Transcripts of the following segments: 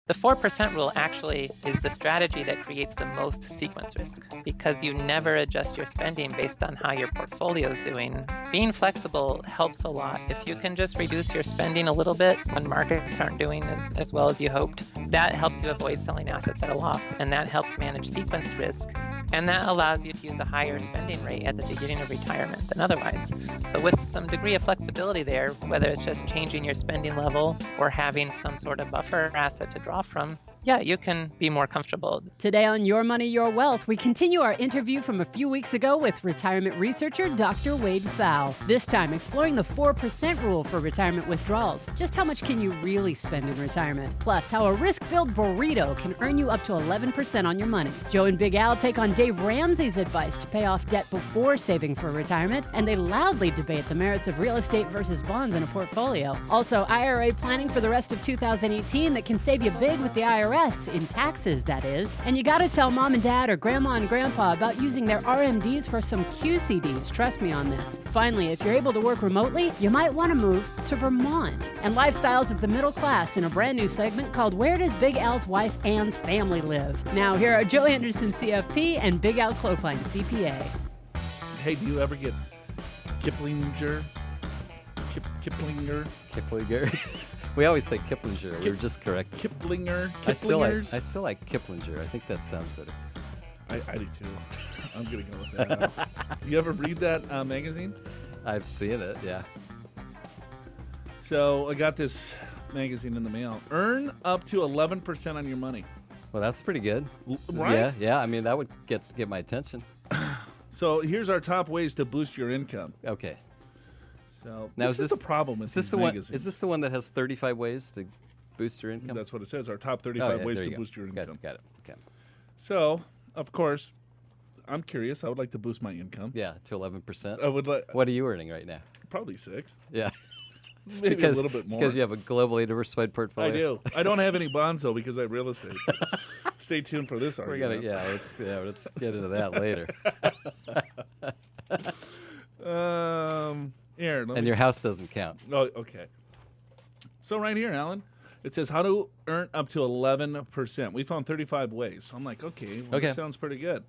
The 4% rule actually is the strategy that creates the most sequence risk because you never adjust your spending based on how your portfolio is doing. Being flexible helps a lot. If you can just reduce your spending a little bit when markets aren't doing as well as you hoped, that helps you avoid selling assets at a loss, and that helps manage sequence risk. And that allows you to use a higher spending rate at the beginning of retirement than otherwise. So with some degree of flexibility there, whether it's just changing your spending level or having some sort of buffer asset to draw from, yeah, you can be more comfortable. Today on Your Money, Your Wealth, we continue our interview from a few weeks ago with retirement researcher Dr. Wade Pfau. This time exploring the 4% rule for retirement withdrawals. Just how much can you really spend in retirement? Plus, how a risk-filled burrito can earn you up to 11% on your money. Joe and Big Al take on Dave Ramsey's advice to pay off debt before saving for retirement, and they loudly debate the merits of real estate versus bonds in a portfolio. Also, IRA planning for the rest of 2018 that can save you big with the IRS, in taxes, that is. And you gotta tell mom and dad or grandma and grandpa about using their RMDs for some QCDs. Trust me on this. Finally, if you're able to work remotely, you might want to move to Vermont. And lifestyles of the middle class in a brand new segment called Where Does Big Al's Wife Ann's Family Live? Now, here are Joe Anderson, CFP, and Big Al Clopine, CPA. Hey, do you ever get Kiplinger? Kiplinger. We always say Kiplinger. We were just correct. Kiplinger. I still like Kiplinger. I think that sounds better. I do too. I'm gonna go with that. You ever read that magazine? I've seen it. Yeah. So I got this magazine in the mail. Earn up to 11% on your money. Well, that's pretty good. Right? Yeah. I mean, that would get my attention. So here's our top ways to boost your income. Okay. So now, this is the problem with this magazine. Is this the one that has 35 ways to boost your income? That's what it says. Our top 35 ways to boost your income. Got it. Okay. So, of course, I'm curious. I would like to boost my income. Yeah, to 11%. I would like. What are you earning right now? Probably 6. Yeah. Maybe a little bit more. Because you have a globally diversified portfolio. I do. I don't have any bonds though because I have real estate. Stay tuned for this argument. Let's get into that later. Here, and your house doesn't count. Oh, okay. So right here, Alan, it says how to earn up to 11%. We found 35 ways. I'm like, okay, this sounds pretty good.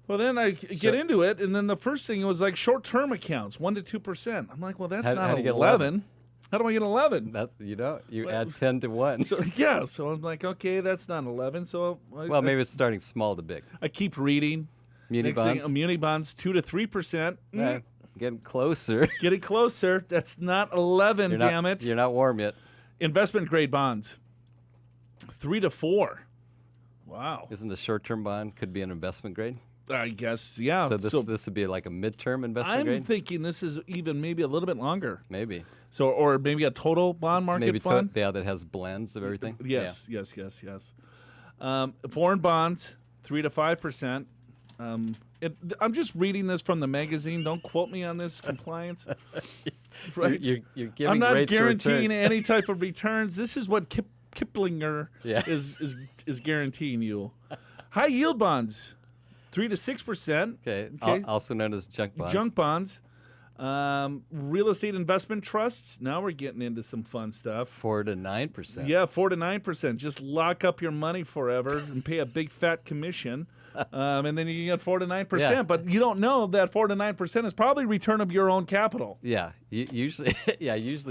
Well, then I get into it, and then the first thing was like short-term accounts, 1 to 2%. I'm like, well, that's not 11. How do I get 11? You add 10 to 1. So I'm like, okay, that's not 11. So maybe it's starting small to big. I keep reading. Muni bonds? Muni bonds, 2 to 3%. Right. Getting closer. Getting closer. That's not 11, damn it. You're not warm yet. Investment grade bonds, 3 to 4. Wow. Isn't a short-term bond could be an investment grade? I guess, yeah. So this would be like a midterm investment grade? I'm thinking this is even maybe a little bit longer. Maybe. So, or maybe a total bond market fund? That has blends of everything? Yes. Foreign bonds, 3 to 5%. I'm just reading this from the magazine. Don't quote me on this compliance. Right? You're giving I'm not rates guaranteeing any type of returns. This is what Kiplinger is guaranteeing you. High yield bonds, 3 to 6%. Okay. Also known as junk bonds. Junk bonds. Real estate investment trusts. Now we're getting into some fun stuff. 4 to 9%. Yeah, 4 to 9%. Just lock up your money forever and pay a big fat commission. And then you get 4 to 9%. Yeah. But you don't know that 4 to 9% is probably return of your own capital. Yeah. Usually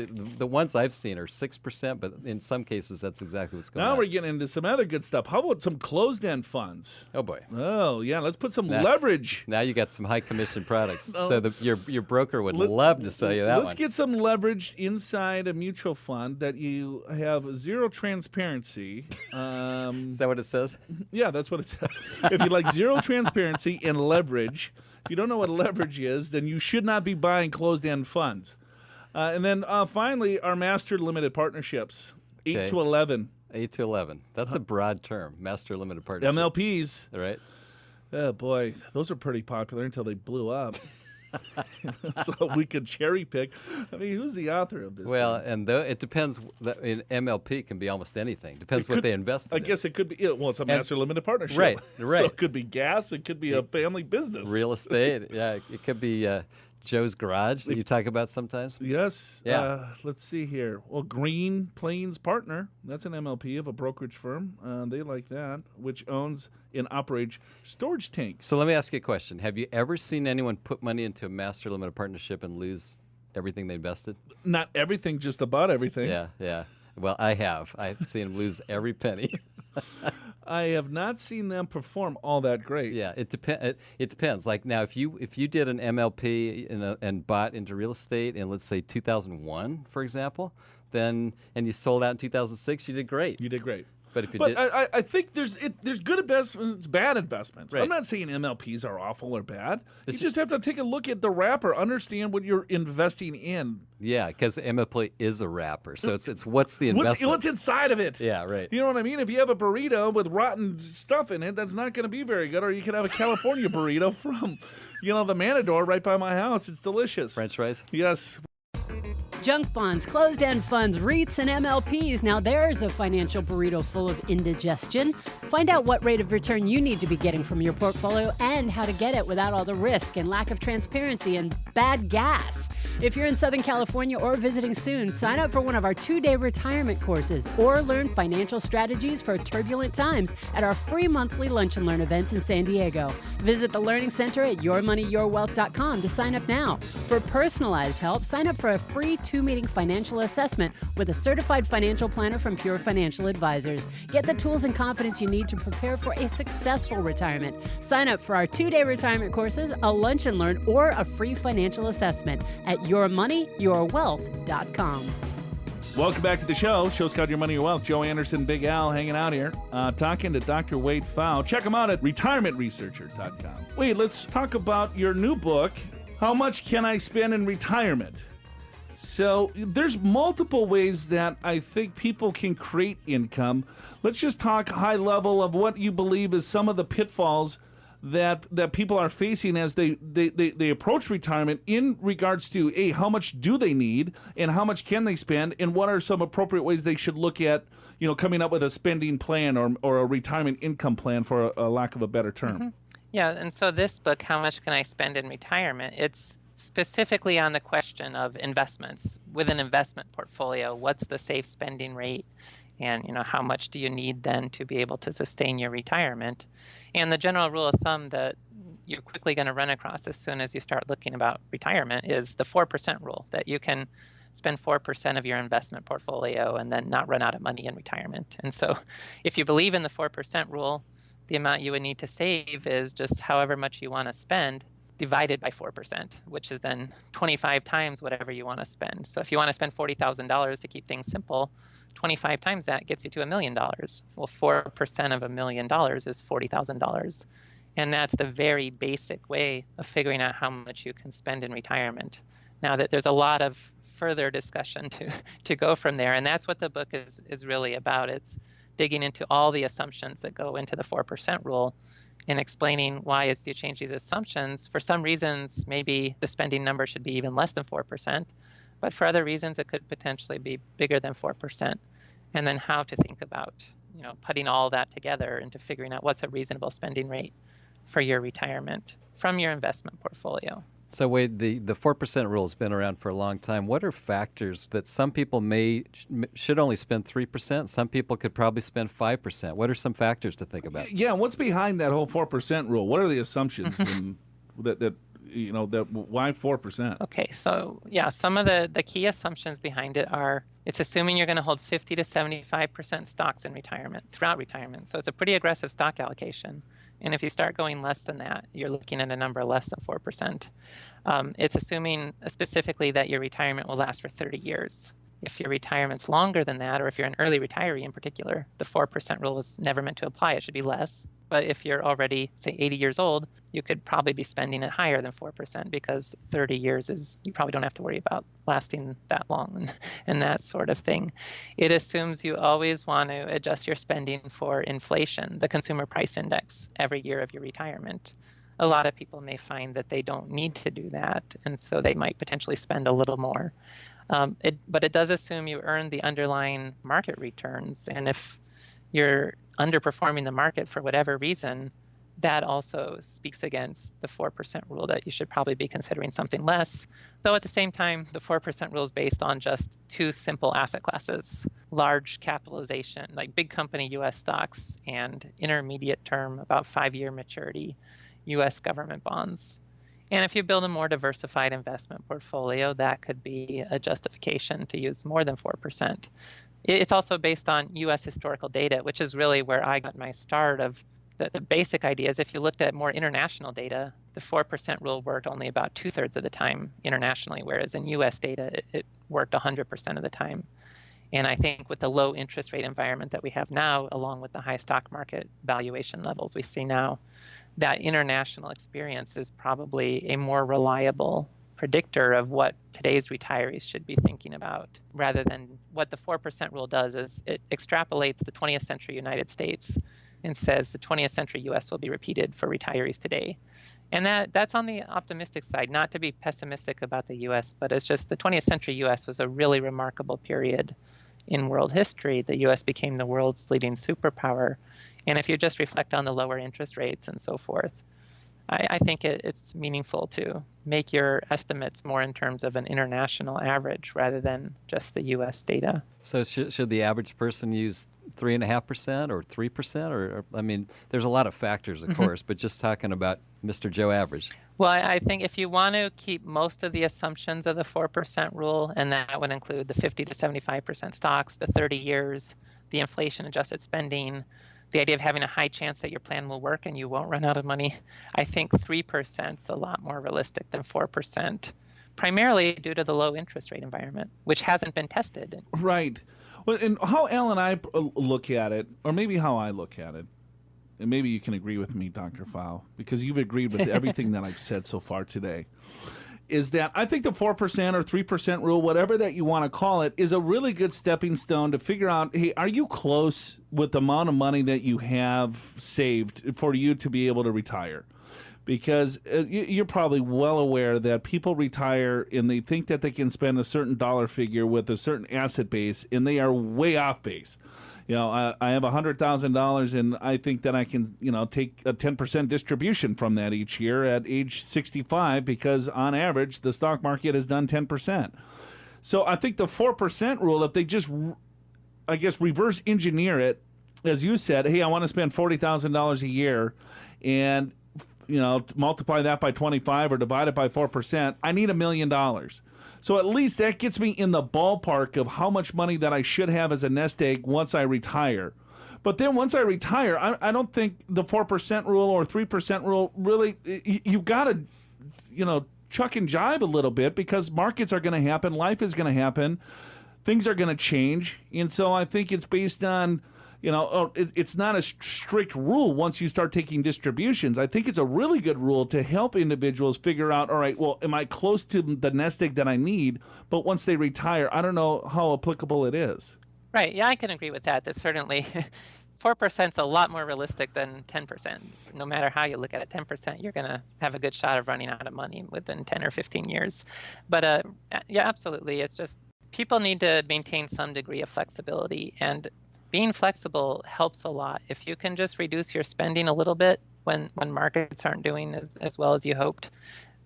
the ones I've seen are 6%, but in some cases that's exactly what's going on. Now we're getting into some other good stuff. How about some closed-end funds? Oh boy. Oh yeah, let's put some leverage. Now you got some high commission products. So your broker would love to sell you that one. Let's get some leverage inside a mutual fund that you have zero transparency. Is that what it says? Yeah, that's what it says. If you like zero transparency and leverage, if you don't know what leverage is, then you should not be buying closed-end funds. And then finally, our master limited partnerships, 8 to 11. 8 to 11. That's a broad term, master limited partnership. MLPs. Right. Oh, boy. Those were pretty popular until they blew up. So we could cherry pick. I mean, who's the author of this? Well, and it depends. In MLP can be almost anything. Depends what they invest in. I guess it could be. Well, it's a master limited partnership. Right. So it could be gas. It could be a family business. Real estate. Yeah. It could be Joe's Garage that you talk about sometimes? Yes. Yeah. Let's see here. Well, Green Plains Partner, that's an MLP of a brokerage firm. They like that, which owns and operates storage tanks. So let me ask you a question. Have you ever seen anyone put money into a master limited partnership and lose everything they invested? Not everything, just about everything. Yeah. Well, I have. I've seen them lose every penny. I have not seen them perform all that great. Yeah, it depends. Like now, if you did an MLP and bought into real estate in, let's say, 2001, for example, and you sold out in 2006, you did great. You did great. But if you did, I think there's good investments, bad investments. Right. I'm not saying MLPs are awful or bad. You just have to take a look at the wrapper, understand what you're investing in. Yeah, because MLP is a wrapper, so it's what's the investment? What's inside of it? Yeah, right. You know what I mean? If you have a burrito with rotten stuff in it, that's not going to be very good. Or you can have a California burrito from, the Matador right by my house. It's delicious. French fries? Yes. Junk bonds, closed-end funds, REITs, and MLPs. Now there's a financial burrito full of indigestion. Find out what rate of return you need to be getting from your portfolio and how to get it without all the risk and lack of transparency and bad gas. If you're in Southern California or visiting soon, sign up for one of our 2-day retirement courses or learn financial strategies for turbulent times at our free monthly Lunch and Learn events in San Diego. Visit the Learning Center at yourmoneyyourwealth.com to sign up now. For personalized help, sign up for a free 2-meeting financial assessment with a certified financial planner from Pure Financial Advisors. Get the tools and confidence you need to prepare for a successful retirement. Sign up for our 2-day retirement courses, a Lunch and Learn, or a free financial assessment at yourmoneyyourwealth.com. Welcome back to the show. Show's called Your Money, Your Wealth. Joe Anderson, Big Al hanging out here, talking to Dr. Wade Pfau. Check him out at retirementresearcher.com. Wade, let's talk about your new book, How Much Can I Spend in Retirement? So there's multiple ways that I think people can create income. Let's just talk high level of what you believe is some of the pitfalls that people are facing as they approach retirement in regards to, how much do they need and how much can they spend, and what are some appropriate ways they should look at, coming up with a spending plan or a retirement income plan, for a lack of a better term. Mm-hmm. Yeah, and so this book, How Much Can I Spend in Retirement, it's specifically on the question of investments. With an investment portfolio, what's the safe spending rate? And how much do you need then to be able to sustain your retirement? And the general rule of thumb that you're quickly going to run across as soon as you start looking about retirement is the 4% rule, that you can spend 4% of your investment portfolio and then not run out of money in retirement. And so if you believe in the 4% rule, the amount you would need to save is just however much you want to spend divided by 4%, which is then 25 times whatever you want to spend. So if you want to spend $40,000 to keep things simple, 25 times that gets you to $1 million. Well, 4% of $1 million is $40,000. And that's the very basic way of figuring out how much you can spend in retirement. Now that there's a lot of further discussion to go from there, and that's what the book is really about. It's digging into all the assumptions that go into the 4% rule and explaining why, as you change these assumptions, for some reasons, maybe the spending number should be even less than 4%. But for other reasons, it could potentially be bigger than 4%. And then how to think about, putting all that together into figuring out what's a reasonable spending rate for your retirement from your investment portfolio. So Wade, the 4% rule has been around for a long time. What are factors that some people should only spend 3%? Some people could probably spend 5%. What are some factors to think about? Yeah, what's behind that whole 4% rule? What are the assumptions that why 4%? Okay, so yeah, some of the key assumptions behind it are, it's assuming you're going to hold 50 to 75% stocks in retirement, throughout retirement. So it's a pretty aggressive stock allocation. And if you start going less than that, you're looking at a number less than 4%. It's assuming specifically that your retirement will last for 30 years. If your retirement's longer than that, or if you're an early retiree in particular, the 4% rule was never meant to apply. It should be less. But if you're already, say, 80 years old, you could probably be spending it higher than 4%, because 30 years you probably don't have to worry about lasting that long and that sort of thing. It assumes you always want to adjust your spending for inflation, the consumer price index, every year of your retirement. A lot of people may find that they don't need to do that, and so they might potentially spend a little more. But it does assume you earn the underlying market returns. And if you're underperforming the market for whatever reason, that also speaks against the 4% rule that you should probably be considering something less. Though at the same time, the 4% rule is based on just two simple asset classes: large capitalization, like big company US stocks, and intermediate term, about 5-year maturity, US government bonds. And if you build a more diversified investment portfolio, that could be a justification to use more than 4%. It's also based on US historical data, which is really where I got my start of the basic idea. Is if you looked at more international data, the 4% rule worked only about 2/3 of the time internationally, whereas in US data, it worked 100% of the time. And I think with the low interest rate environment that we have now, along with the high stock market valuation levels we see now, that international experience is probably a more reliable predictor of what today's retirees should be thinking about, rather than what the 4% rule does is it extrapolates the 20th century United States and says the 20th century US will be repeated for retirees today. And that's on the optimistic side, not to be pessimistic about the US, but it's just the 20th century US was a really remarkable period in world history. The US became the world's leading superpower. And if you just reflect on the lower interest rates and so forth, I think it's meaningful to make your estimates more in terms of an international average rather than just the U.S. data. So should the average person use 3.5% or 3%? Or I mean, there's a lot of factors, of course, but just talking about Mr. Joe Average. Well, I think if you want to keep most of the assumptions of the 4% rule, and that would include the 50 to 75% stocks, the 30 years, the inflation-adjusted spending, the idea of having a high chance that your plan will work and you won't run out of money, I think 3% is a lot more realistic than 4%, primarily due to the low interest rate environment, which hasn't been tested. Right. Well, and how Al and I look at it, or maybe how I look at it, and maybe you can agree with me, Dr. Pfau, because you've agreed with everything that I've said so far today, is that I think the 4% or 3% rule, whatever that you want to call it, is a really good stepping stone to figure out, hey, are you close with the amount of money that you have saved for you to be able to retire? Because you're probably well aware that people retire and they think that they can spend a certain dollar figure with a certain asset base, and they are way off base. You know, I have $100,000, and I think that I can, take a 10% distribution from that each year at age 65 because, on average, the stock market has done 10%. So I think the 4% rule, if they just, reverse engineer it, as you said, hey, I want to spend $40,000 a year, and multiply that by 25 or divide it by 4%, I need $1 million. So at least that gets me in the ballpark of how much money that I should have as a nest egg once I retire. But then once I retire, I don't think the 4% rule or 3% rule really, you've got to, chuck and jive a little bit, because markets are going to happen, life is going to happen, things are going to change. And so I think it's based on, it's not a strict rule once you start taking distributions. I think it's a really good rule to help individuals figure out, all right, well, am I close to the nest egg that I need? But once they retire, I don't know how applicable it is. Right. Yeah, I can agree with that. That certainly 4% is a lot more realistic than 10%. No matter how you look at it, 10%, you're going to have a good shot of running out of money within 10 or 15 years. But yeah, absolutely. It's just people need to maintain some degree of flexibility, and being flexible helps a lot. If you can just reduce your spending a little bit when markets aren't doing as well as you hoped,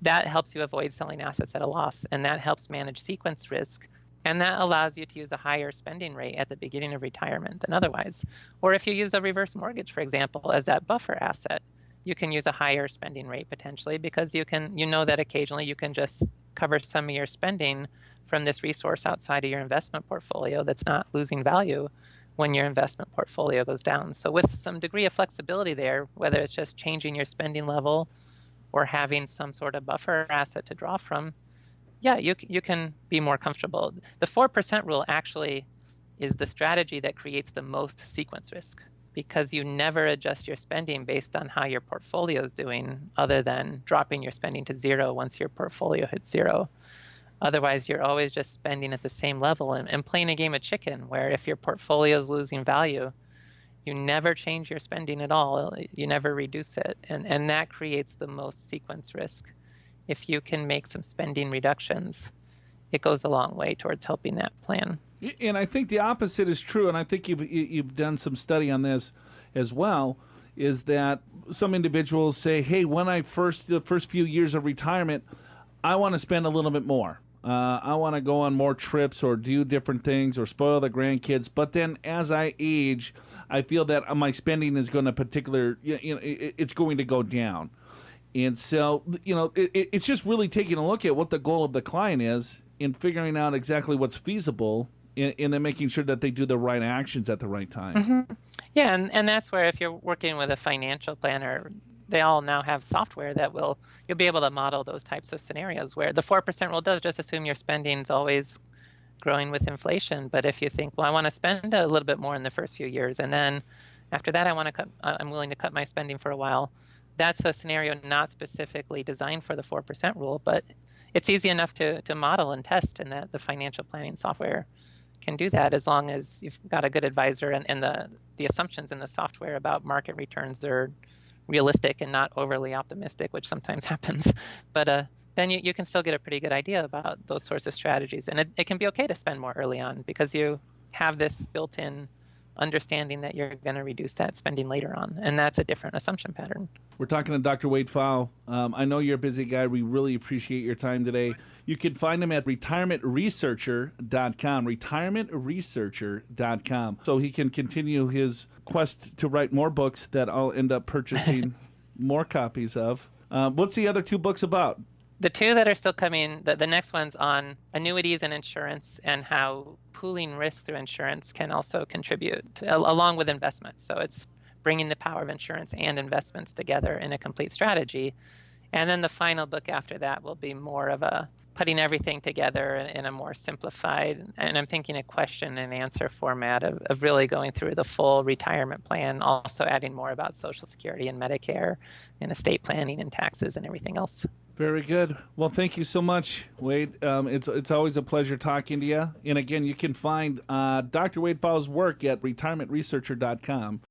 that helps you avoid selling assets at a loss, and that helps manage sequence risk, and that allows you to use a higher spending rate at the beginning of retirement than otherwise. Or if you use a reverse mortgage, for example, as that buffer asset, you can use a higher spending rate potentially, because you know that occasionally you can just cover some of your spending from this resource outside of your investment portfolio that's not losing value when your investment portfolio goes down. So with some degree of flexibility there, whether it's just changing your spending level or having some sort of buffer asset to draw from, yeah, you can be more comfortable. The 4% rule actually is the strategy that creates the most sequence risk, because you never adjust your spending based on how your portfolio is doing, other than dropping your spending to zero once your portfolio hits zero. Otherwise, you're always just spending at the same level and playing a game of chicken, where if your portfolio is losing value, you never change your spending at all. You never reduce it. And that creates the most sequence risk. If you can make some spending reductions, it goes a long way towards helping that plan. And I think the opposite is true, and I think you've done some study on this as well, is that some individuals say, hey, when the first few years of retirement, I want to spend a little bit more. I want to go on more trips or do different things or spoil the grandkids. But then as I age, I feel that my spending is going to it's going to go down. And so, it's just really taking a look at what the goal of the client is and figuring out exactly what's feasible and then making sure that they do the right actions at the right time. Mm-hmm. Yeah, and that's where if you're working with a financial planner, they all now have software that you'll be able to model those types of scenarios where the 4% rule does just assume your spending's always growing with inflation. But if you think, well, I want to spend a little bit more in the first few years, and then after that I'm willing to cut my spending for a while, that's a scenario not specifically designed for the 4% rule, but it's easy enough to model and test, and that the financial planning software can do that as long as you've got a good advisor and the assumptions in the software about market returns are realistic and not overly optimistic, which sometimes happens. But then you can still get a pretty good idea about those sorts of strategies. And it can be okay to spend more early on because you have this built-in understanding that you're going to reduce that spending later on. And that's a different assumption pattern. We're talking to Dr. Wade Pfau. I know you're a busy guy. We really appreciate your time today. You can find him at retirementresearcher.com, retirementresearcher.com. So he can continue his quest to write more books that I'll end up purchasing more copies of. What's the other 2 books about? The 2 that are still coming, the next one's on annuities and insurance and how pooling risk through insurance can also contribute along with investments. So it's bringing the power of insurance and investments together in a complete strategy. And then the final book after that will be more of a putting everything together in a more simplified, and I'm thinking a question and answer format of really going through the full retirement plan, also adding more about Social Security and Medicare and estate planning and taxes and everything else. Very good. Well, thank you so much, Wade. It's always a pleasure talking to you. And again, you can find Dr. Wade Pfau's work at retirementresearcher.com.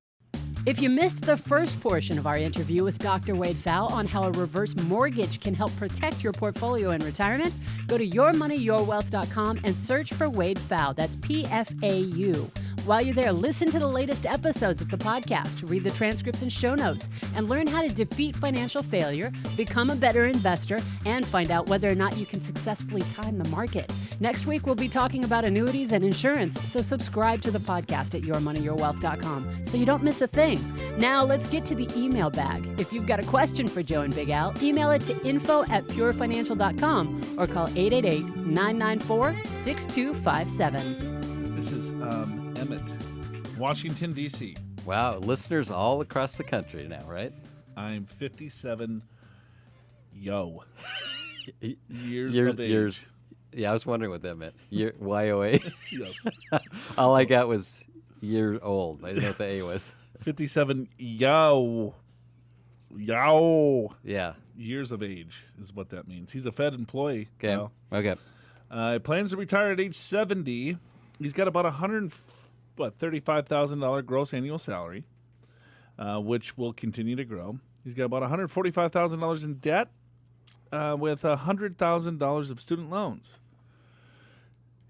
If you missed the first portion of our interview with Dr. Wade Pfau on how a reverse mortgage can help protect your portfolio in retirement, go to yourmoneyyourwealth.com and search for Wade Pfau. That's Pfau. While you're there, listen to the latest episodes of the podcast, read the transcripts and show notes, and learn how to defeat financial failure, become a better investor, and find out whether or not you can successfully time the market. Next week, we'll be talking about annuities and insurance, so subscribe to the podcast at yourmoneyyourwealth.com so you don't miss a thing. Now, let's get to the email bag. If you've got a question for Joe and Big Al, email it to info@purefinancial.com or call 888-994-6257. This is Emmett, Washington, D.C. Wow, listeners all across the country now, right? I'm 57, years of age. Years. Yeah, I was wondering what that meant. YOA? Yes. All I got was year old. I didn't know what the A was. 57, yow. Yeah. Years of age is what that means. He's a Fed employee. Okay. Now. Okay. Plans to retire at age 70. He's got about $135,000 gross annual salary, which will continue to grow. He's got about $145,000 in debt with $100,000 of student loans.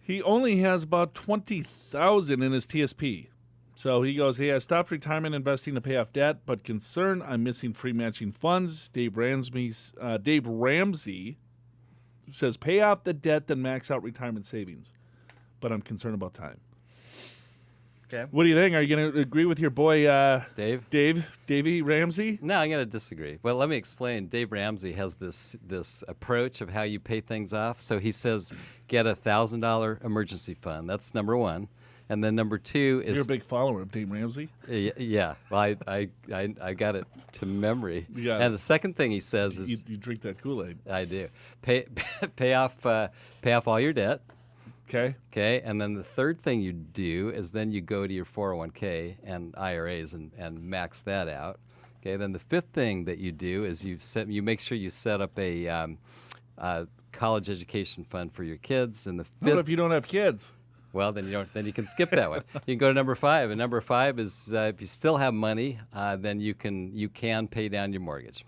He only has about $20,000 in his TSP. So he goes, hey, I stopped retirement investing to pay off debt, but concerned I'm missing free matching funds. Dave Ramsey says, pay off the debt, then max out retirement savings. But I'm concerned about time. Okay. What do you think? Are you going to agree with your boy, Davey Ramsey? No, I'm going to disagree. Well, let me explain. Dave Ramsey has this approach of how you pay things off. So he says, get a $1,000 emergency fund. That's number one. And then number 2 is... You're a big follower of Dave Ramsey? Yeah. Well, I got it to memory. Yeah. And the second thing he says is... You drink that Kool-Aid. I do. Pay off all your debt. Okay. Okay. And then the third thing you do is then you go to your 401k and IRAs and max that out. Okay. Then the fifth thing that you do is you make sure you set up a college education fund for your kids. And the fifth... What if you don't have kids? Well, then you can skip that one. You can go to number 5, and number 5 is if you still have money, then you can pay down your mortgage.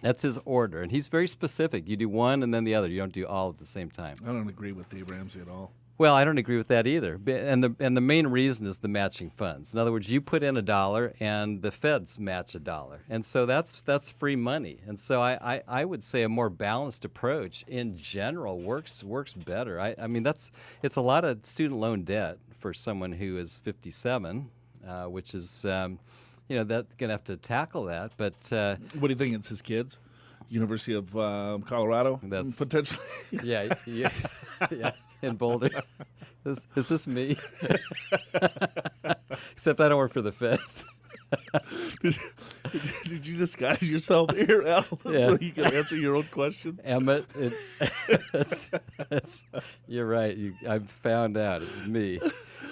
That's his order, and he's very specific. You do one and then the other. You don't do all at the same time. I don't agree with Dave Ramsey at all. Well, I don't agree with that either. And the main reason is the matching funds. In other words, you put in $1 and the feds match $1. And so that's free money. And so I would say a more balanced approach in general works better. I mean, it's a lot of student loan debt for someone who is 57, which is, that's going to have to tackle that. But what do you think? It's his kids? University of Colorado? That's potentially. Yeah. In Boulder. Is this me? Except I don't work for the feds. Did you disguise yourself here, Al, so you can answer your own question? Emmett, you're right. I've found out it's me.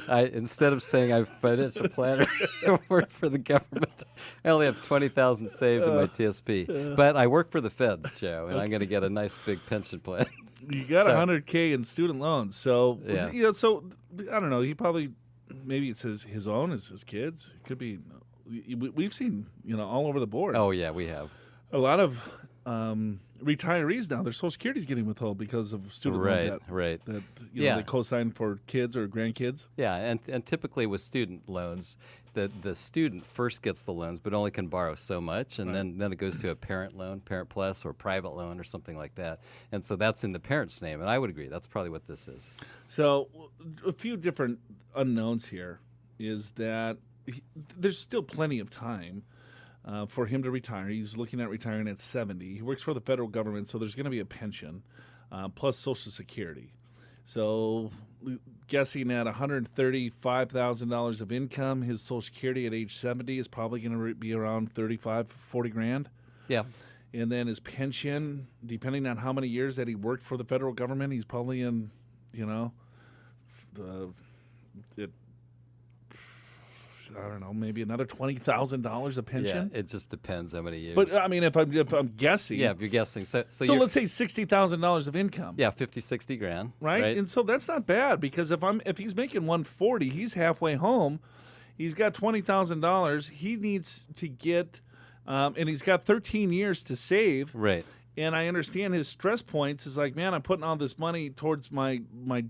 Instead of saying I'm a financial planner, I work for the government. I only have $20,000 saved in my TSP, but I work for the feds, Joe, and I'm going to get a nice big pension plan. You got $100K in student loans, so So I don't know. He probably maybe it's his own, it's his kids. It could be. We've seen all over the board. Oh yeah, we have a lot of retirees now. Their Social Security is getting withheld because of student loan debt. Right. That they co-sign for kids or grandkids. Yeah, and typically with student loans, the student first gets the loans, but only can borrow so much, and then it goes to a parent loan, Parent Plus, or private loan, or something like that. And so that's in the parent's name, and I would agree. That's probably what this is. So a few different unknowns here is that there's still plenty of time for him to retire. He's looking at retiring at 70. He works for the federal government, so there's going to be a pension plus Social Security. So guessing at $135,000 of income, his Social Security at age 70 is probably going to be around $40,000. Yeah. And then his pension, depending on how many years that he worked for the federal government, he's probably in, I don't know, maybe another $20,000 a pension. Yeah, it just depends how many years. But I mean, if I'm guessing, if you're guessing, so let's say $60,000 of income. Yeah, 60 grand. Right, and so that's not bad because if he's making 140, he's halfway home. He's got $20,000. He needs to get, and he's got 13 years to save. Right. And I understand his stress points is like, man, I'm putting all this money towards my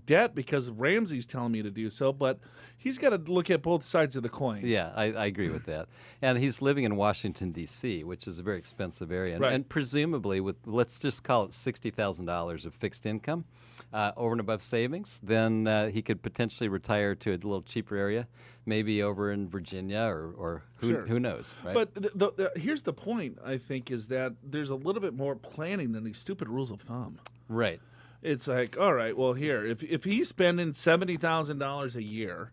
debt because Ramsey's telling me to do so. But he's got to look at both sides of the coin. Yeah, I agree with that. And he's living in Washington, D.C., which is a very expensive area. And presumably with, let's just call it $60,000 of fixed income over and above savings, then he could potentially retire to a little cheaper area, maybe over in Virginia or who knows, right? But here's the point, I think, is that there's a little bit more planning than these stupid rules of thumb. Right. It's like, all right, well, here, if he's spending $70,000 a year,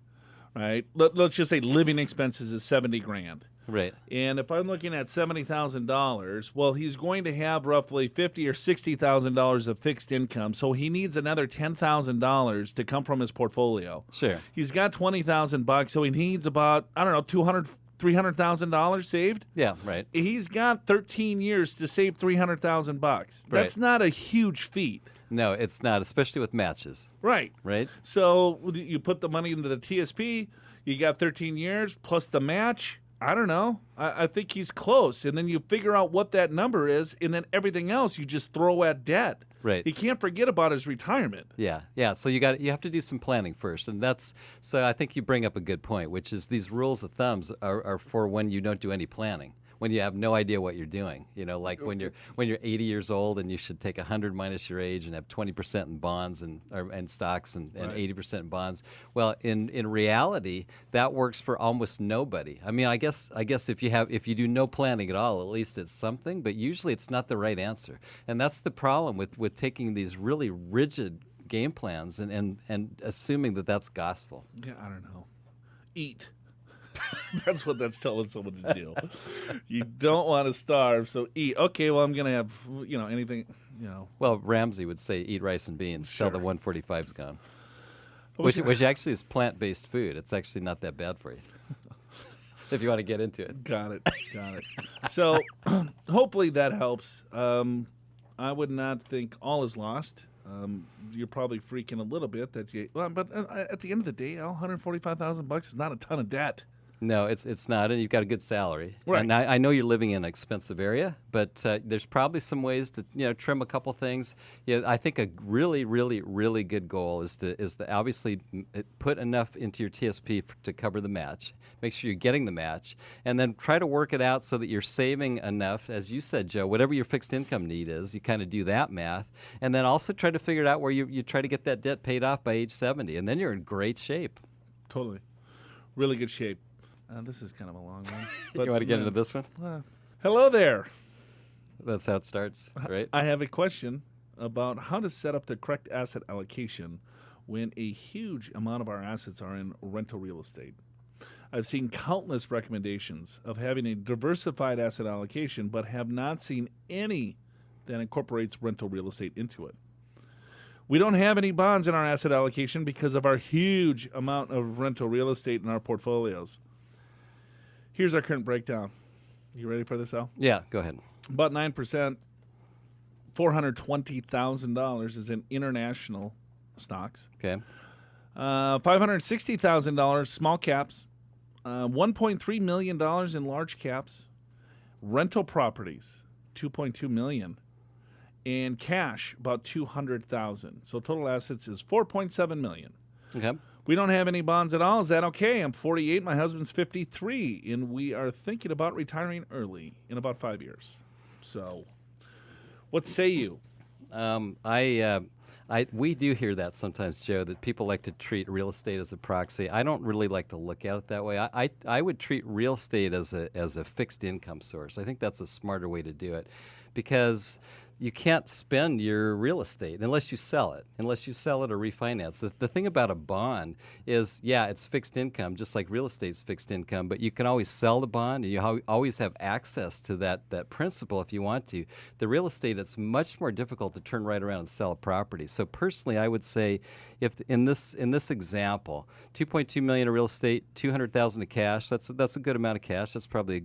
right, let's just say living expenses is $70,000. Right. And if I'm looking at $70,000, well, he's going to have roughly $50,000 or $60,000 of fixed income, so he needs another $10,000 to come from his portfolio. Sure. He's got $20,000, so he needs about $200,000, $300,000 saved. Yeah, right. He's got 13 years to save $300,000. That's not a huge feat. No, it's not, especially with matches. Right. Right. So you put the money into the TSP. You got 13 years plus the match. I don't know. I think he's close. And then you figure out what that number is, and then everything else you just throw at debt. Right. He can't forget about his retirement. Yeah. So you have to do some planning first, and so I think you bring up a good point, which is these rules of thumbs are for when you don't do any planning. When you have no idea what you're doing, like when you're 80 years old and you should take 100 minus your age and have 20% in bonds and stocks and 80% in bonds. Well, in reality, that works for almost nobody. I mean, I guess if you do no planning at all, at least it's something. But usually, it's not the right answer, and that's the problem with taking these really rigid game plans and assuming that that's gospel. Yeah, I don't know. Eat. That's what that's telling someone to do. You don't want to starve, so eat. Okay, well, I'm going to have, anything, Well, Ramsey would say eat rice and beans Sure. till the 145's gone, which actually is plant-based food. It's actually not that bad for you if you want to get into it. Got it. So hopefully that helps. I would not think all is lost. You're probably freaking a little bit but at the end of the day, $145,000 is not a ton of debt. No, it's not, and you've got a good salary. Right. And I know you're living in an expensive area, but there's probably some ways to trim a couple things. I think a really, really, really good goal is to obviously put enough into your TSP to cover the match. Make sure you're getting the match, and then try to work it out so that you're saving enough, as you said, Joe. Whatever your fixed income need is, you kind of do that math, and then also try to figure it out where you try to get that debt paid off by age 70, and then you're in great shape. Totally, really good shape. This is kind of a long one. But, You want to get into this one? Hello there. That's how it starts, right? I have a question about how to set up the correct asset allocation when a huge amount of our assets are in rental real estate. I've seen countless recommendations of having a diversified asset allocation, but have not seen any that incorporates rental real estate into it. We don't have any bonds in our asset allocation because of our huge amount of rental real estate in our portfolios. Here's our current breakdown. You ready for this, Al? Yeah, go ahead. About 9%, $420,000 is in international stocks. Okay. $560,000 small caps. $1.3 million in large caps. Rental properties, $2.2 million. And cash, about $200,000. So total assets is $4.7 million. Okay. We don't have any bonds at all. Is that okay? I'm 48. My husband's 53. And we are thinking about retiring early in about 5 years. So what say you? We do hear that sometimes, Joe, that people like to treat real estate as a proxy. I don't really like to look at it that way. I would treat real estate as a fixed income source. I think that's a smarter way to do it, because you can't spend your real estate unless you sell it or refinance. The thing about a bond is, yeah, it's fixed income, just like real estate's fixed income, but you can always sell the bond, and you always have access to that principal if you want to. The real estate, it's much more difficult to turn right around and sell a property. So personally, I would say, if in this example, $2.2 million of real estate, $200,000 of cash, that's a good amount of cash. That's probably a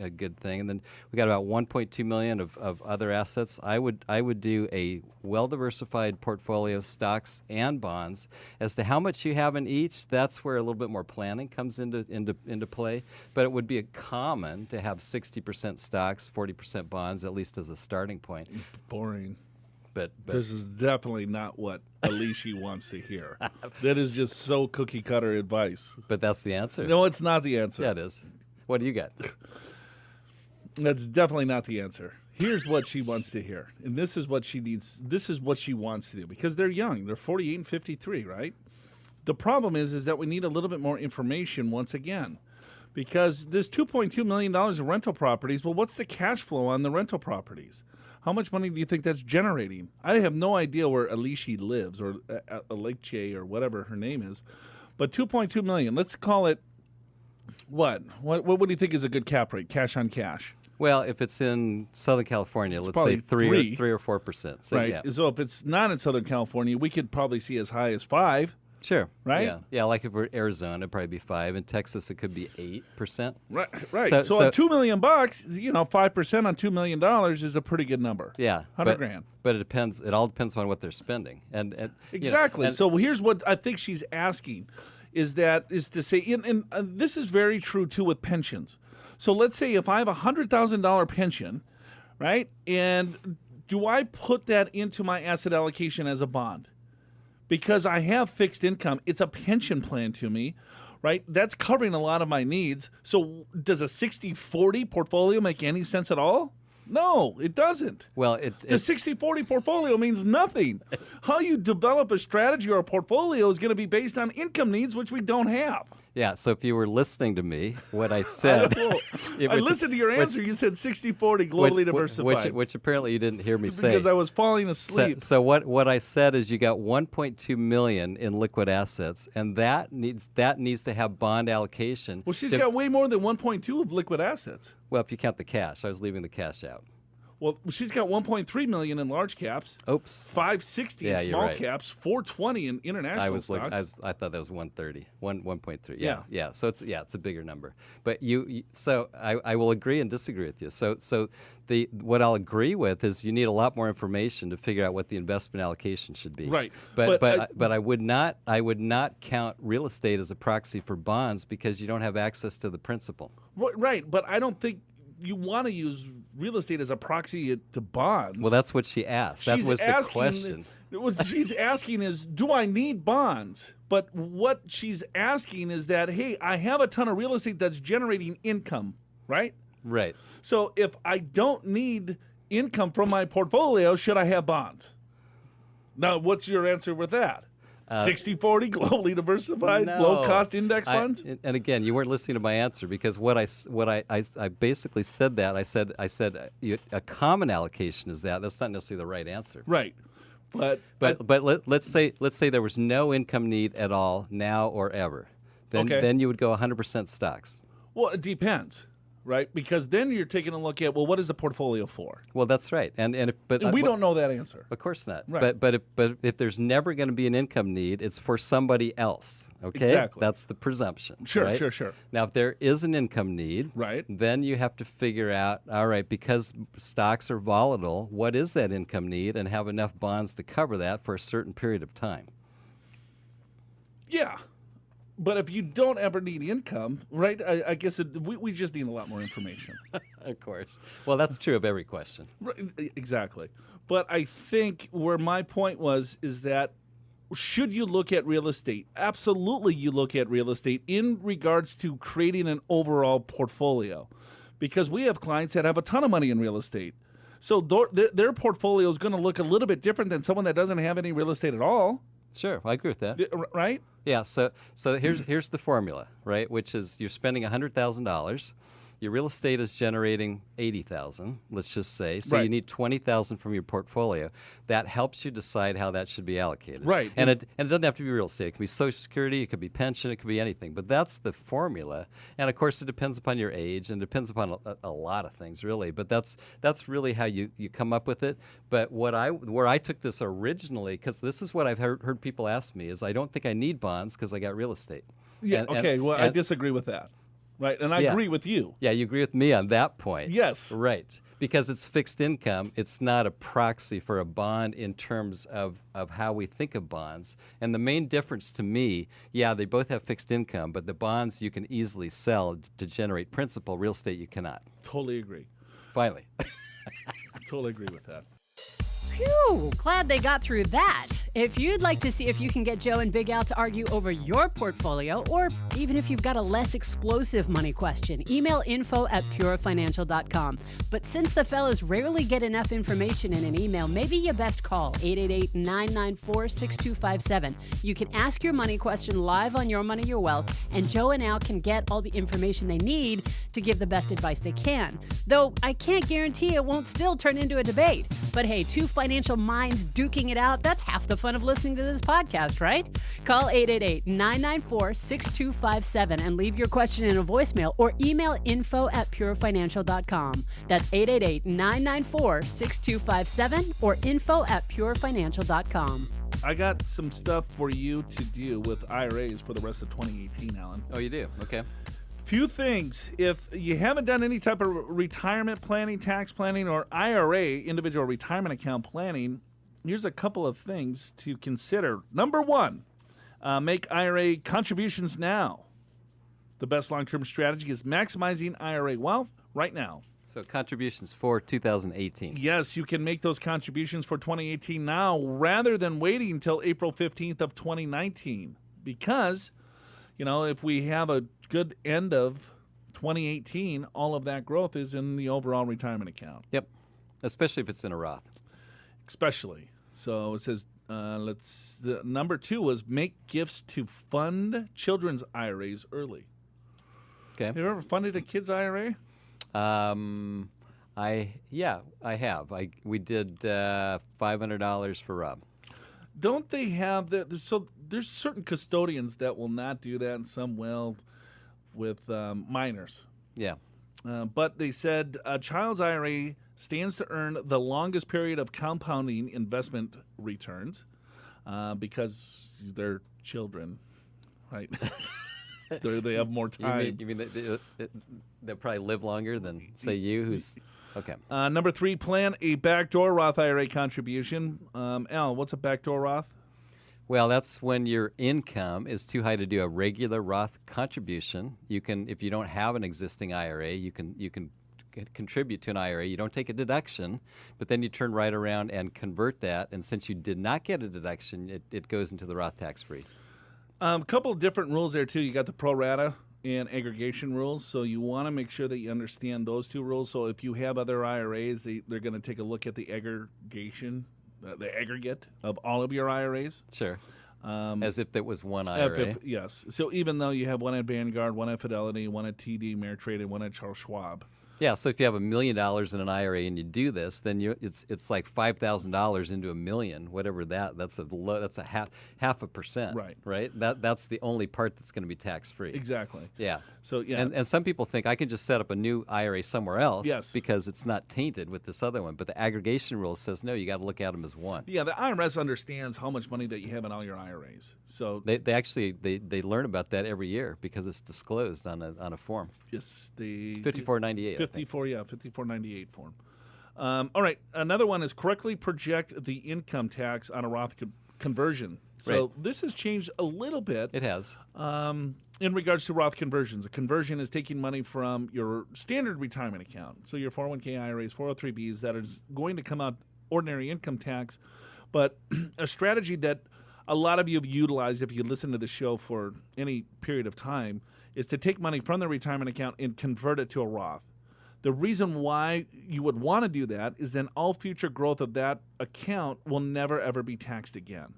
good thing. And then we got about $1.2 million of other assets. I would do a well-diversified portfolio of stocks and bonds. As to how much you have in each, that's where a little bit more planning comes into play. But it would be common to have 60% stocks, 40% bonds, at least as a starting point. Boring. But this is definitely not what Alicia wants to hear. That is just so cookie-cutter advice. But that's the answer. No, it's not the answer. Yeah, it is. What do you got? That's definitely not the answer. Here's what she wants to hear, and this is what she needs. This is what she wants to do, because they're young. They're 48 and 53, right? The problem is that we need a little bit more information once again, because this $2.2 million of rental properties, well, what's the cash flow on the rental properties? How much money do you think that's generating? I have no idea where Alicia lives, or Alicia, or whatever her name is, but $2.2 million. Let's call it what? What do you think is a good cap rate, cash on cash? Well, if it's in Southern California, let's say 3 or 4%. So, right. Yeah. So if it's not in Southern California, we could probably see as high as 5. Sure. Right? Yeah. Like if we're Arizona, it'd probably be 5. In Texas, it could be 8%. Right. So on $2 million, 5% on $2 million is a pretty good number. Yeah. 100 grand. But it depends. It all depends on what they're spending. And exactly. So here's what I think she's asking, is to say, and this is very true too with pensions. So let's say if I have a $100,000 pension, right, and do I put that into my asset allocation as a bond? Because I have fixed income, it's a pension plan to me, right? That's covering a lot of my needs. So does a 60-40 portfolio make any sense at all? No, it doesn't. Well, the 60-40 portfolio means nothing. How you develop a strategy or a portfolio is going to be based on income needs, which we don't have. Yeah, so if you were listening to me, what I said... I listened to your answer. You said 60-40 globally diversified. Which apparently you didn't hear me say. Because I was falling asleep. So what I said is you got $1.2 million in liquid assets, and that needs to have bond allocation. Well, she's got way more than 1.2 of liquid assets. Well, if you count the cash. I was leaving the cash out. Well, she's got 1.3 million in large caps. Oops. 560 in small caps. 420 in international stocks. I thought that was 130. 1.3. Yeah. Yeah. So it's a bigger number. But so I will agree and disagree with you. So what I'll agree with is you need a lot more information to figure out what the investment allocation should be. Right. But I would not count real estate as a proxy for bonds because you don't have access to the principal. Right. But I don't think you want to use real estate as a proxy to bonds. Well, that's what she asked. That was the question. What she's asking is, do I need bonds? But what she's asking is that, hey, I have a ton of real estate that's generating income, right? Right. So if I don't need income from my portfolio, should I have bonds? Now, what's your answer with that? 60-40, globally diversified, low-cost index funds? And again, you weren't listening to my answer because what I basically said that. I said a common allocation is that. That's not necessarily the right answer. Right. But let's say there was no income need at all now or ever. Then you would go 100% stocks. Well, it depends. Right, because then you're taking a look at, well, what is the portfolio for? Well, that's right, and we don't know that answer. Of course not. Right. But if there's never going to be an income need, it's for somebody else. Okay, exactly. That's the presumption. Sure, right? Sure. Now, if there is an income need, right, then you have to figure out, all right, because stocks are volatile, what is that income need, and have enough bonds to cover that for a certain period of time. Yeah. But if you don't ever need income, right, I guess we just need a lot more information. Of course. Well, that's true of every question. Right, exactly. But I think where my point is that should you look at real estate? Absolutely you look at real estate in regards to creating an overall portfolio. Because we have clients that have a ton of money in real estate. So their portfolio is going to look a little bit different than someone that doesn't have any real estate at all. Sure, I agree with that. Right? Yeah. So here's the formula, right? Which is you're spending $100,000. Your real estate is generating $80,000. Let's just say. So right. You need $20,000 from your portfolio. That helps you decide how that should be allocated. Right. And it doesn't have to be real estate. It could be Social Security. It could be pension. It could be anything. But that's the formula. And of course, it depends upon your age and depends upon a lot of things, really. But that's really how you come up with it. But where I took this originally, because this is what I've heard people ask me, is I don't think I need bonds because I got real estate. Yeah. I disagree with that. Right, and I agree with you. Yeah, you agree with me on that point. Yes. Right, because it's fixed income. It's not a proxy for a bond in terms of how we think of bonds. And the main difference to me, they both have fixed income, but the bonds you can easily sell to generate principal. Real estate you cannot. Totally agree. Finally. Totally agree with that. Phew, glad they got through that. If you'd like to see if you can get Joe and Big Al to argue over your portfolio, or even if you've got a less explosive money question, email info@purefinancial.com. But since the fellas rarely get enough information in an email, maybe you best call 888-994-6257. You can ask your money question live on Your Money, Your Wealth, and Joe and Al can get all the information they need to give the best advice they can. Though I can't guarantee it won't still turn into a debate. But hey, two financial minds duking it out, that's half the fun of listening to this podcast, right? Call 888-994-6257 and leave your question in a voicemail or email info@purefinancial.com. That's 888-994-6257 or info@purefinancial.com. I got some stuff for you to do with IRAs for the rest of 2018, Alan. Oh, you do? Okay. Few things. If you haven't done any type of retirement planning, tax planning, or IRA, individual retirement account planning, here's a couple of things to consider. Number one, make IRA contributions now. The best long-term strategy is maximizing IRA wealth right now. So contributions for 2018. Yes, you can make those contributions for 2018 now rather than waiting until April 15th of 2019. Because, if we have a good end of 2018, all of that growth is in the overall retirement account. Yep, especially if it's in a Roth. Especially. So it says, number 2 was make gifts to fund children's IRAs early. Okay. Have you ever funded a kid's IRA? I have. We did $500 for Rob. Don't they have that? So there's certain custodians that will not do that, and some will with minors. Yeah. But they said a child's IRA stands to earn the longest period of compounding investment returns because they're children, right? They have more time. You mean they'll probably live longer than, say, you, who's... Okay. Number 3, plan a backdoor Roth IRA contribution. Al, what's a backdoor Roth? Well, that's when your income is too high to do a regular Roth contribution. You can, if you don't have an existing IRA, you can contribute to an IRA. You don't take a deduction, but then you turn right around and convert that. And since you did not get a deduction, it goes into the Roth tax-free. A couple of different rules there, too. You got the pro rata and aggregation rules, so you want to make sure that you understand those 2 rules. So if you have other IRAs, they're going to take a look at the aggregation, the aggregate of all of your IRAs. Sure. As if there was one IRA. Yes. So even though you have one at Vanguard, one at Fidelity, one at TD Ameritrade, and one at Charles Schwab. Yeah, so if you have $1 million in an IRA and you do this, then it's like $5,000 into $1 million, whatever that's a half a percent, right? That's the only part that's going to be tax free. Exactly. Yeah. So yeah, and some people think I can just set up a new IRA somewhere else, yes, because it's not tainted with this other one. But the aggregation rule says no, you got to look at them as one. Yeah, the IRS understands how much money that you have in all your IRAs. So they actually learn about that every year because it's disclosed on a form. Yes, the 5498. 5498 form. All right, another one is correctly project the income tax on a Roth conversion. So this has changed a little bit. It has. In regards to Roth conversions. A conversion is taking money from your standard retirement account, so your 401k IRAs, 403bs, that is going to come out ordinary income tax, but a strategy that a lot of you have utilized if you listen to the show for any period of time is to take money from the retirement account and convert it to a Roth. The reason why you would want to do that is then all future growth of that account will never, ever be taxed again.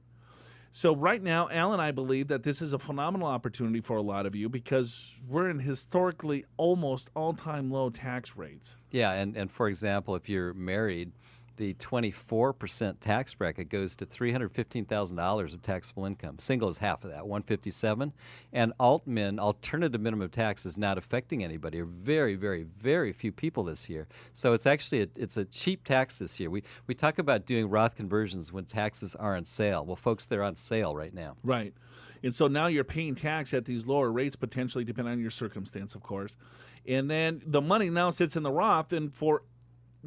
So right now, Al and I believe that this is a phenomenal opportunity for a lot of you because we're in historically almost all-time low tax rates. Yeah, and for example, if you're married, the 24% tax bracket goes to $315,000 of taxable income. Single is half of that, $157,000. And alternative minimum tax, is not affecting anybody, or very, very, very few people this year. So it's actually it's a cheap tax this year. We talk about doing Roth conversions when taxes are on sale. Well, folks, they're on sale right now. Right. And so now you're paying tax at these lower rates, potentially, depending on your circumstance, of course. And then the money now sits in the Roth, and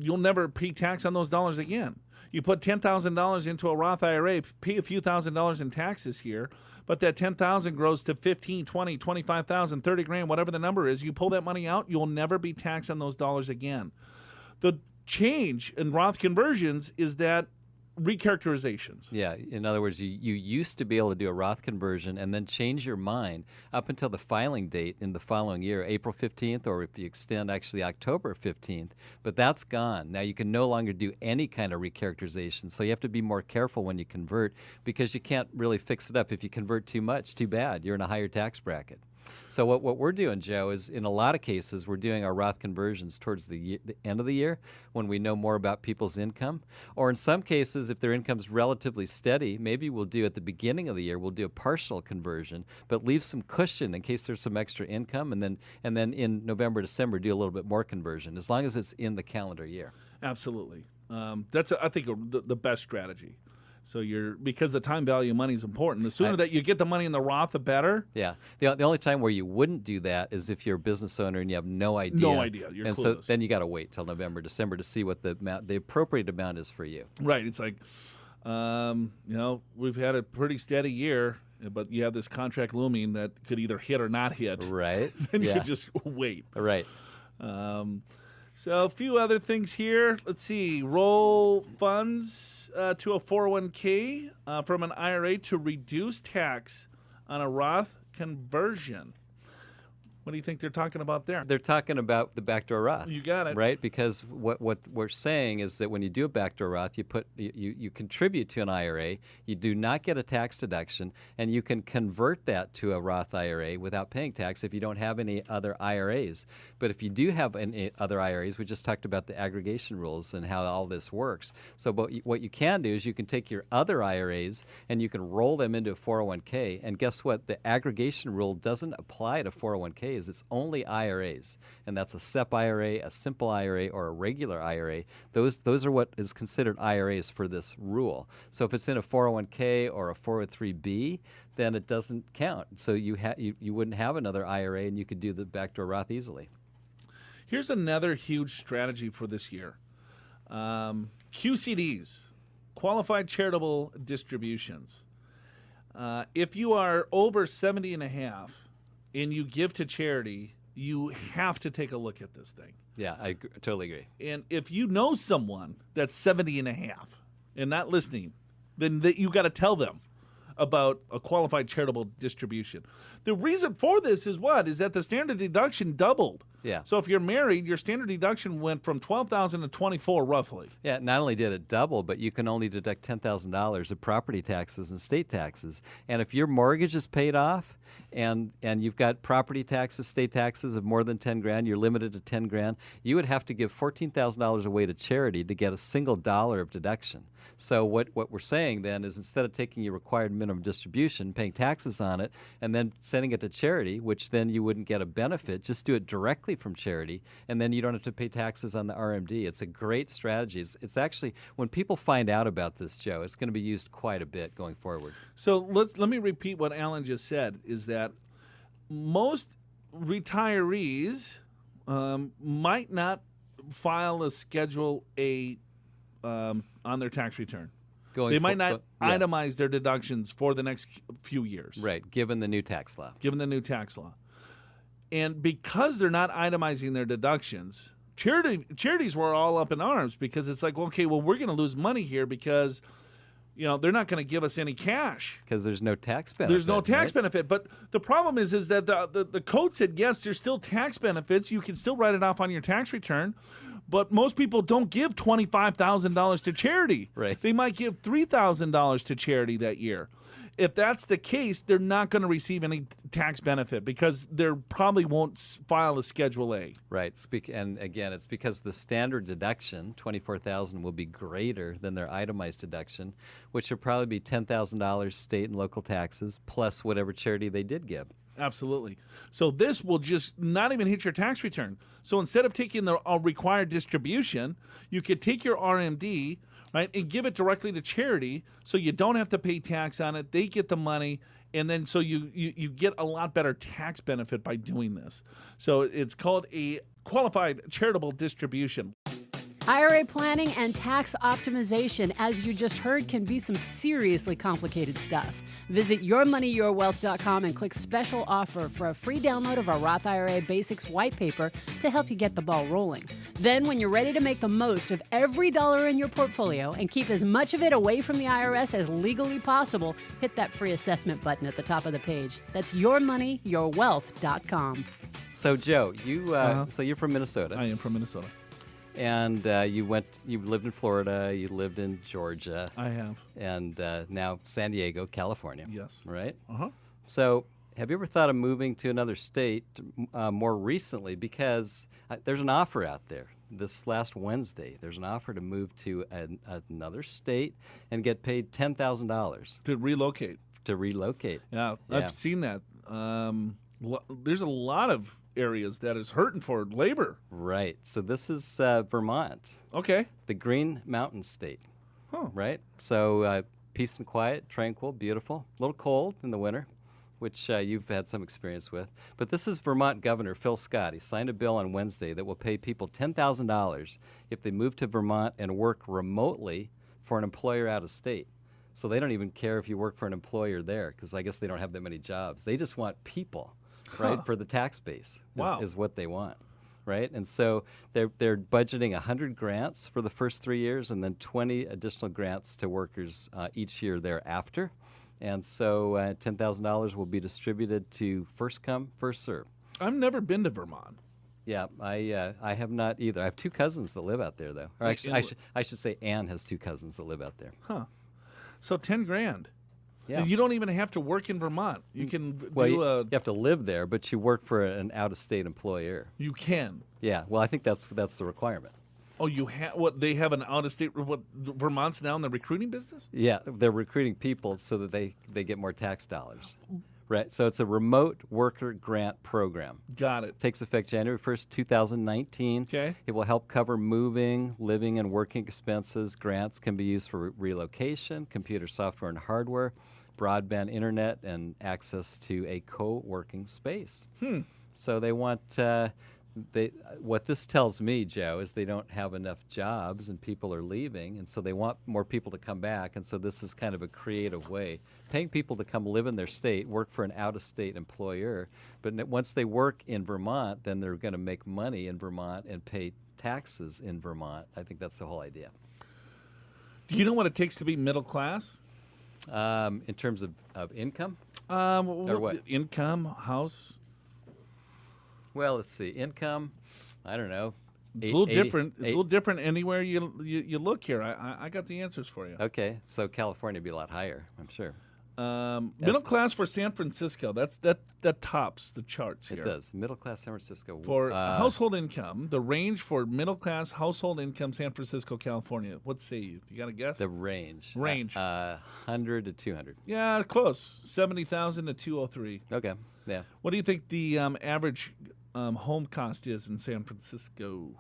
you'll never pay tax on those dollars again. You put $10,000 into a Roth IRA, pay a few $1,000s in tax this year, but that $10,000 grows to $15,000, $20,000, $25,000, $30,000, whatever the number is. You pull that money out, you'll never be taxed on those dollars again. The change in Roth conversions is that recharacterizations. Yeah, in other words, you used to be able to do a Roth conversion and then change your mind up until the filing date in the following year, April 15th, or if you extend, actually October 15th. But that's gone. Now you can no longer do any kind of recharacterization, so you have to be more careful when you convert because you can't really fix it up. If you convert too much, too bad. You're in a higher tax bracket. So what we're doing, Joe, is in a lot of cases we're doing our Roth conversions towards the end of the year when we know more about people's income. Or in some cases, if their income's relatively steady, maybe we'll do at the beginning of the year, we'll do a partial conversion, but leave some cushion in case there's some extra income, and then in November, December, do a little bit more conversion, as long as it's in the calendar year. Absolutely. That's, I think, the best strategy. So because the time value of money is important. The sooner that you get the money in the Roth, the better. Yeah. The only time where you wouldn't do that is if you're a business owner and you have no idea. No idea. You're clueless. So then you got to wait till November, December to see what the appropriate amount is for you. Right. It's like, we've had a pretty steady year, but you have this contract looming that could either hit or not hit. Right. Then you just wait. Right. So a few other things here. Let's see. Roll funds to a 401k from an IRA to reduce tax on a Roth conversion. What do you think they're talking about there? They're talking about the backdoor Roth. You got it. Right? Because what we're saying is that when you do a backdoor Roth, you contribute to an IRA, you do not get a tax deduction, and you can convert that to a Roth IRA without paying tax if you don't have any other IRAs. But if you do have any other IRAs, we just talked about the aggregation rules and how all this works. So what you can do is you can take your other IRAs and you can roll them into a 401k, and guess what? The aggregation rule doesn't apply to 401ks. is it's only IRAs, and that's a SEP IRA, a simple IRA, or a regular IRA. Those are what is considered IRAs for this rule. So if it's in a 401k or a 403b, then it doesn't count. So you wouldn't have another IRA, and you could do the backdoor Roth easily. Here's another huge strategy for this year. QCDs, qualified charitable distributions. If you are over 70 and a half and you give to charity, you have to take a look at this thing. Yeah, I totally agree. And if you know someone that's 70 and a half and not listening, then you got to tell them about a qualified charitable distribution. The reason for this is what? Is that the standard deduction doubled. Yeah. So if you're married, your standard deduction went from $12,000 to $24,000 roughly. Yeah, not only did it double, but you can only deduct $10,000 of property taxes and state taxes. And if your mortgage is paid off and you've got property taxes, state taxes of more than 10 grand, you're limited to 10 grand, you would have to give $14,000 away to charity to get a single dollar of deduction. So what we're saying then is instead of taking your required minimum distribution, paying taxes on it, and then sending it to charity, which then you wouldn't get a benefit, just do it directly from charity, and then you don't have to pay taxes on the RMD. It's a great strategy. It's actually, when people find out about this, Joe, it's going to be used quite a bit going forward. So let me repeat what Alan just said, is that most retirees might not file a Schedule A on their tax return. They might not itemize their deductions for the next few years. Right, given the new tax law. And because they're not itemizing their deductions, charities were all up in arms because it's like, okay, well, we're going to lose money here because they're not going to give us any cash. Because there's no tax benefit. There's no tax benefit. But the problem is that the code said, yes, there's still tax benefits. You can still write it off on your tax return. But most people don't give $25,000 to charity. Right. They might give $3,000 to charity that year. If that's the case, they're not going to receive any tax benefit because they probably won't file a Schedule A. Right. And again, it's because the standard deduction, $24,000, will be greater than their itemized deduction, which will probably be $10,000 state and local taxes plus whatever charity they did give. Absolutely. So this will just not even hit your tax return. So instead of taking the required distribution, you could take your RMD, right, and give it directly to charity so you don't have to pay tax on it. They get the money, and then so you get a lot better tax benefit by doing this. So it's called a qualified charitable distribution. IRA planning and tax optimization, as you just heard, can be some seriously complicated stuff. Visit yourmoneyyourwealth.com and click special offer for a free download of our Roth IRA Basics white paper to help you get the ball rolling. Then, when you're ready to make the most of every dollar in your portfolio and keep as much of it away from the IRS as legally possible, hit that free assessment button at the top of the page. That's yourmoneyyourwealth.com. So, Joe, so you're from Minnesota. I am from Minnesota. And you lived in Florida, you lived in Georgia. I have. And now San Diego, California. Yes. Right? Uh-huh. So have you ever thought of moving to another state more recently? Because there's an offer out there. This last Wednesday, there's an offer to move to another state and get paid $10,000. To relocate. Yeah. I've seen that. There's a lot of areas that is hurting for labor. Right. So this is Vermont. Okay. The Green Mountain State. Huh. Right? So peace and quiet, tranquil, beautiful. A little cold in the winter, which you've had some experience with. But this is Vermont Governor Phil Scott. He signed a bill on Wednesday that will pay people $10,000 if they move to Vermont and work remotely for an employer out of state. So they don't even care if you work for an employer there because I guess they don't have that many jobs. They just want people. Right, for the tax base is what they want, right? And so they're budgeting 100 grants for the first 3 years and then 20 additional grants to workers each year thereafter. And so $10,000 will be distributed to first come, first serve. I've never been to Vermont. Yeah, I have not either. I have two cousins that live out there, though. Or actually, I should say Ann has two cousins that live out there. Huh. So $10,000. Yeah. You don't even have to work in Vermont. You can you have to live there, but you work for an out-of-state employer. You can. Yeah. Well, I think that's the requirement. Oh, they have an out-of-state. Vermont's now in the recruiting business. Yeah, they're recruiting people so that they get more tax dollars. Right. So it's a remote worker grant program. Got it. Takes effect January 1st, 2019. Okay. It will help cover moving, living, and working expenses. Grants can be used for relocation, computer software and hardware, broadband internet, and access to a co-working space. So they want, what this tells me, Joe, is they don't have enough jobs and people are leaving, and so they want more people to come back, and so this is kind of a creative way. Paying people to come live in their state, work for an out-of-state employer, but once they work in Vermont, then they're going to make money in Vermont and pay taxes in Vermont. I think that's the whole idea. Do you know what it takes to be middle class? In terms of income? Or what? Income, house? Well, let's see. Income, I don't know. It's a little different. It's a little different anywhere you look here. I got the answers for you. Okay, so California would be a lot higher, I'm sure. Middle class for San Francisco. That tops the charts here. It does. Middle class San Francisco. For household income, the range for middle class household income, San Francisco, California. What say you? You got a guess? The range. 100 to 200. Yeah, close. 70,000 to 203. Okay. Yeah. What do you think the average home cost is in San Francisco?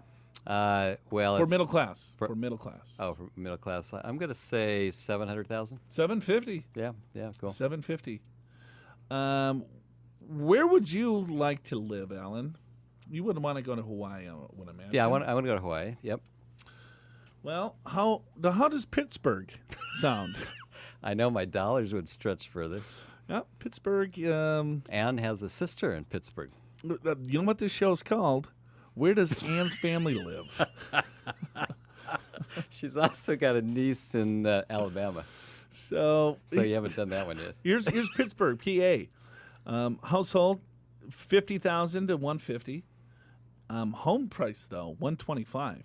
Well, for middle class. For middle class. Oh, for middle class. I'm going to say 700,000. 750. Yeah, cool. 750. Where would you like to live, Alan? You wouldn't want to go to Hawaii, I would imagine. Yeah, I want to go to Hawaii. Yep. Well, how does Pittsburgh sound? I know my dollars would stretch further. Yeah, Pittsburgh. Anne has a sister in Pittsburgh. You know what this show's called? Where does Anne's family live? She's also got a niece in Alabama. So you haven't done that one yet. Here's Pittsburgh, PA. Household, 50,000 to 150. Home price though, 125.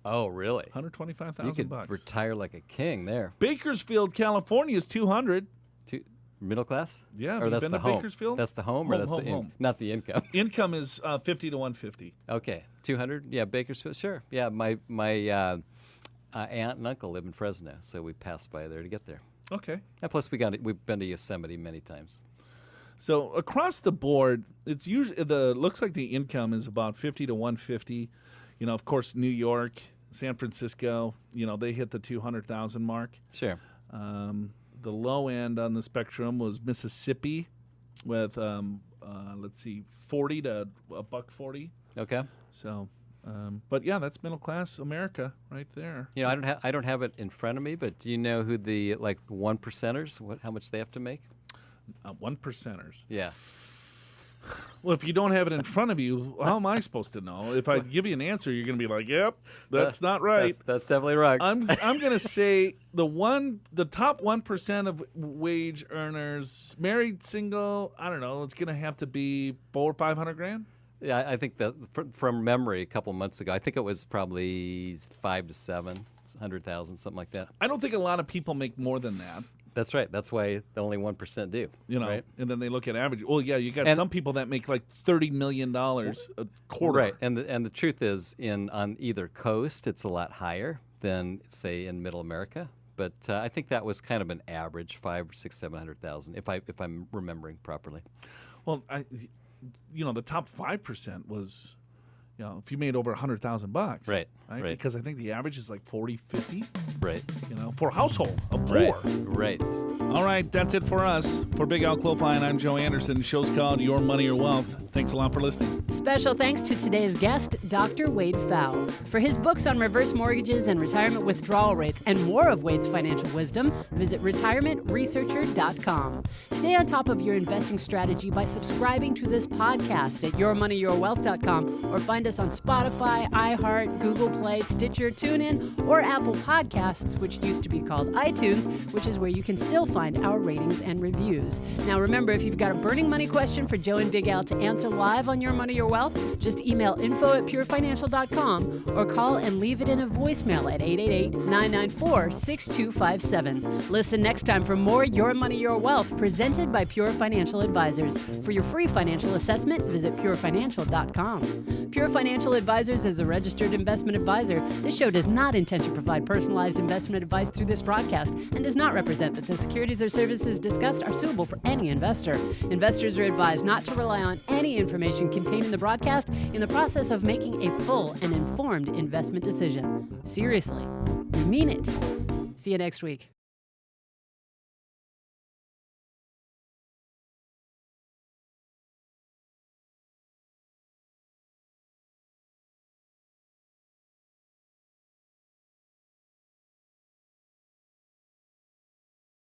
Oh, really? 125,000 You could bucks. retire like a king there. Bakersfield, California is 200. Middle class? Yeah. Or that's been the to home. Bakersfield? That's the home, or that's home. Not the income. Income is 50 to 150. Okay, 200. Yeah, Bakersfield. Sure. Yeah, my aunt and uncle live in Fresno, so we passed by there to get there. Okay. And plus, we've been to Yosemite many times. So across the board, it's usually looks like the income is about 50 to 150. You know, of course, New York, San Francisco. You know, they hit the 200,000 mark. Sure. The low end on the spectrum was Mississippi, with 40 to $1.40. Okay. So, but yeah, that's middle class America right there. You know, I don't have it in front of me, but do you know who the one percenters? How much they have to make? One percenters. Yeah. Well, if you don't have it in front of you, how am I supposed to know? If I give you an answer, you're going to be like, "Yep, that's not right." That's definitely right. I'm going to say the top 1% of wage earners, married, single. I don't know. It's going to have to be $400,000 or $500,000. Yeah, I think that from memory, a couple months ago, I think it was probably 5 to 700,000, something like that. I don't think a lot of people make more than that. That's right. That's why only 1% do. You know, right? And then they look at average. Well, yeah, you got some people that make like $30 million a quarter. Right. And the truth is, on either coast, it's a lot higher than, say, in Middle America. But I think that was kind of an average, 500,000 or 700,000, if I'm remembering properly. Well, the top 5% was, if you made over $100,000, right? Because I think the average is like 40, 50, right? For a household of four, right? All right, that's it for us. For Big Al Clopine, I'm Joe Anderson. The show's called Your Money or Wealth. Thanks a lot for listening. Special thanks to today's guest, Dr. Wade Pfau. For his books on reverse mortgages and retirement withdrawal rates and more of Wade's financial wisdom, visit retirementresearcher.com. Stay on top of your investing strategy by subscribing to this podcast at yourmoneyyourwealth.com or find us on Spotify, iHeart, Google Play, Stitcher, TuneIn, or Apple Podcasts, which used to be called iTunes, which is where you can still find our ratings and reviews. Now remember, if you've got a burning money question for Joe and Big Al to answer live on Your Money, Your Wealth, just email info@purefinancial.com or call and leave it in a voicemail at 888-994-6257. Listen next time for more Your Money, Your Wealth presented by Pure Financial Advisors. For your free financial assessment, visit purefinancial.com. Pure Financial Advisors is a registered investment advisor. This show does not intend to provide personalized investment advice through this broadcast and does not represent that the securities or services discussed are suitable for any investor. Investors are advised not to rely on any information contained in the broadcast in the process of making a full and informed investment decision. Seriously, we mean it. See you next week.